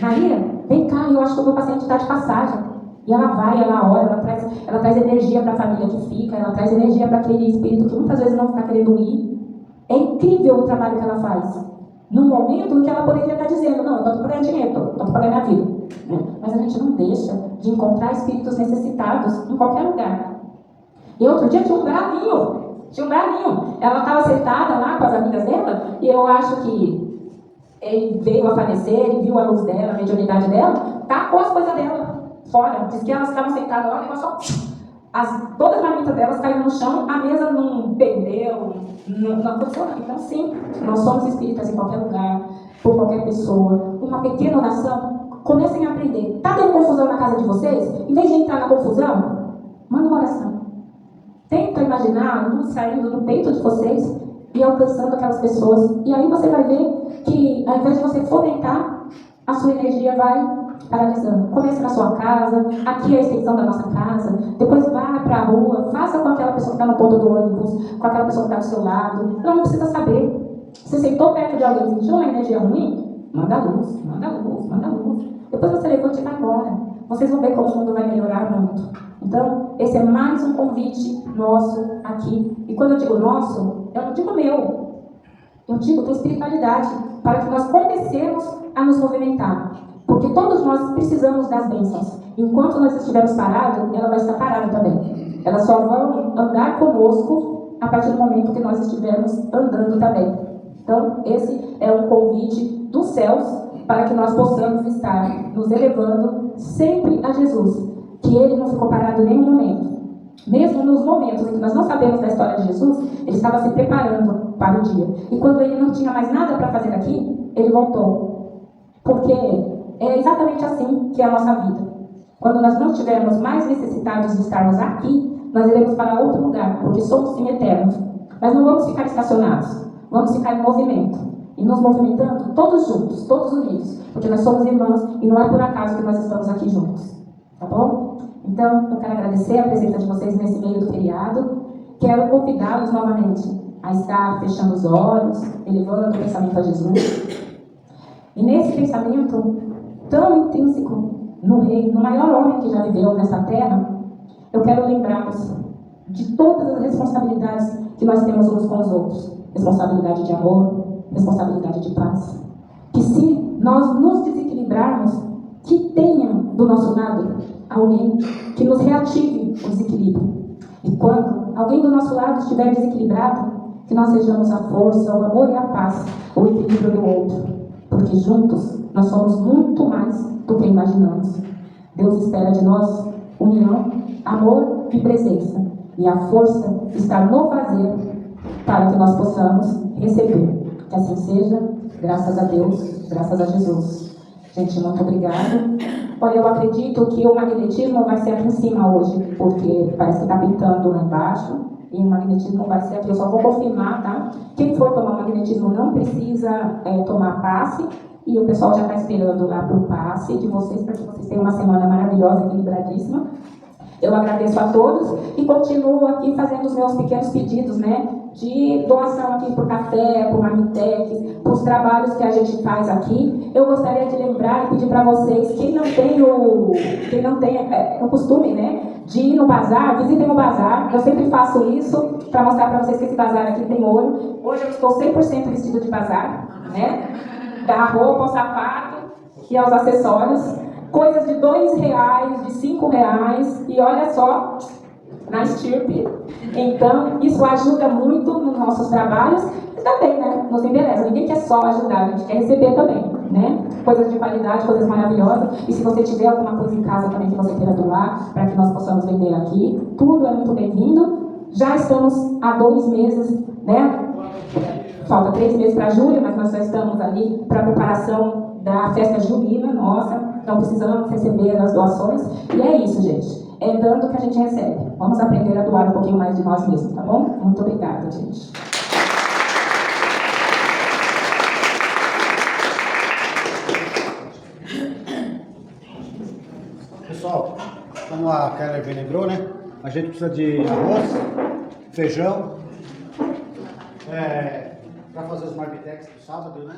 Maria, vem cá, eu acho que o meu paciente está de passagem. E ela vai, ela ora, ela traz energia para a família que fica, ela traz energia para aquele espírito que muitas vezes não está querendo ir. É incrível o trabalho que ela faz. No momento em que ela poderia estar dizendo, não, eu estou pagando dinheiro, estou pagando minha vida. Mas a gente não deixa de encontrar espíritos necessitados em qualquer lugar. E outro dia tinha um bravinho. Ela estava sentada lá com as amigas dela, e eu acho que ele veio a falecer, ele viu a luz dela, a mediunidade dela, tacou as coisas dela fora. Diz que elas estavam sentadas lá, o negócio todas as marmitas delas caíram no chão, a mesa não perdeu, não aconteceu nada. Então, sim, nós somos espíritas em qualquer lugar, por qualquer pessoa. Uma pequena oração, comecem a aprender. Está tendo confusão na casa de vocês? Em vez de entrar na confusão, manda uma oração. Tenta imaginar a luz saindo do peito de vocês e alcançando aquelas pessoas. E aí você vai ver que, ao invés de você fomentar, a sua energia vai paralisando. Comece na sua casa, aqui é a extensão da nossa casa, depois vá para a rua, faça com aquela pessoa que está no ponto do ônibus, com aquela pessoa que está do seu lado. Ela não precisa saber. Se sentou perto de alguém e sentiu uma energia ruim, manda luz, manda luz, manda luz. Depois você levanta e vai embora. Vocês vão ver como o mundo vai melhorar muito. Então, esse é mais um convite nosso aqui. E quando eu digo nosso, eu não digo meu. Eu digo da espiritualidade, para que nós comecemos a nos movimentar. Porque todos nós precisamos das bênçãos. Enquanto nós estivermos parados, ela vai estar parada também. Elas só vão andar conosco a partir do momento que nós estivermos andando também. Então, esse é um convite dos céus para que nós possamos estar nos elevando sempre a Jesus. Que ele não ficou parado em nenhum momento. Mesmo nos momentos em que nós não sabemos da história de Jesus, ele estava se preparando para o dia. E quando ele não tinha mais nada para fazer aqui, ele voltou. Porque é exatamente assim que é a nossa vida. Quando nós não estivermos mais necessitados de estarmos aqui, nós iremos para outro lugar, porque somos sim eternos. Mas não vamos ficar estacionados, vamos ficar em movimento. E nos movimentando todos juntos, todos unidos. Porque nós somos irmãos e não é por acaso que nós estamos aqui juntos. Tá bom? Então, eu quero agradecer a presença de vocês nesse meio do feriado. Quero convidá-los novamente a estar fechando os olhos, elevando o pensamento a Jesus. E nesse pensamento tão intrínseco no rei, no maior homem que já viveu nessa terra, eu quero lembrá-los de todas as responsabilidades que nós temos uns com os outros. Responsabilidade de amor, responsabilidade de paz. Que se nós nos desequilibrarmos, que tenha do nosso lado alguém que nos reative o desequilíbrio. E quando alguém do nosso lado estiver desequilibrado, que nós sejamos a força, o amor e a paz, o equilíbrio do outro, porque juntos nós somos muito mais do que imaginamos. Deus espera de nós união, amor e presença, e a força está no fazer para que nós possamos receber. Que assim seja, graças a Deus, graças a Jesus. Gente, muito obrigada. Olha, eu acredito que o magnetismo vai ser aqui em cima hoje, porque parece que está pintando lá embaixo, e o magnetismo vai ser aqui. Eu só vou confirmar, tá? Quem for tomar magnetismo não precisa tomar passe, e o pessoal já está esperando lá para o passe de vocês, para que vocês tenham uma semana maravilhosa, equilibradíssima. Eu agradeço a todos e continuo aqui fazendo os meus pequenos pedidos, né? De doação aqui para o café, para o Marmitex, para os trabalhos que a gente faz aqui. Eu gostaria de lembrar e pedir para vocês, quem não tem o costume, né, de ir no bazar, visitem o bazar. Eu sempre faço isso para mostrar para vocês que esse bazar aqui tem ouro. Hoje eu estou 100% vestido de bazar, né? Da roupa ao sapato e aos acessórios. Coisas de R$2, de R$5, e olha só, na estirpe. Então, isso ajuda muito nos nossos trabalhos e também, né, nos interessa. Ninguém quer só ajudar, a gente quer receber também, né? Coisas de qualidade, coisas maravilhosas. E se você tiver alguma coisa em casa também que você queira doar, para que nós possamos vender aqui, tudo é muito bem-vindo. Já estamos há 2 meses, né? Falta 3 meses para julho, mas nós já estamos ali para a preparação da festa junina nossa. Então precisamos receber as doações. E é isso, gente. É dando que a gente recebe. Vamos aprender a doar um pouquinho mais de nós mesmos, tá bom? Muito obrigada, gente. Pessoal, como a Keller bem lembrou, né? A gente precisa de arroz, feijão, para fazer os marmitex do sábado, né?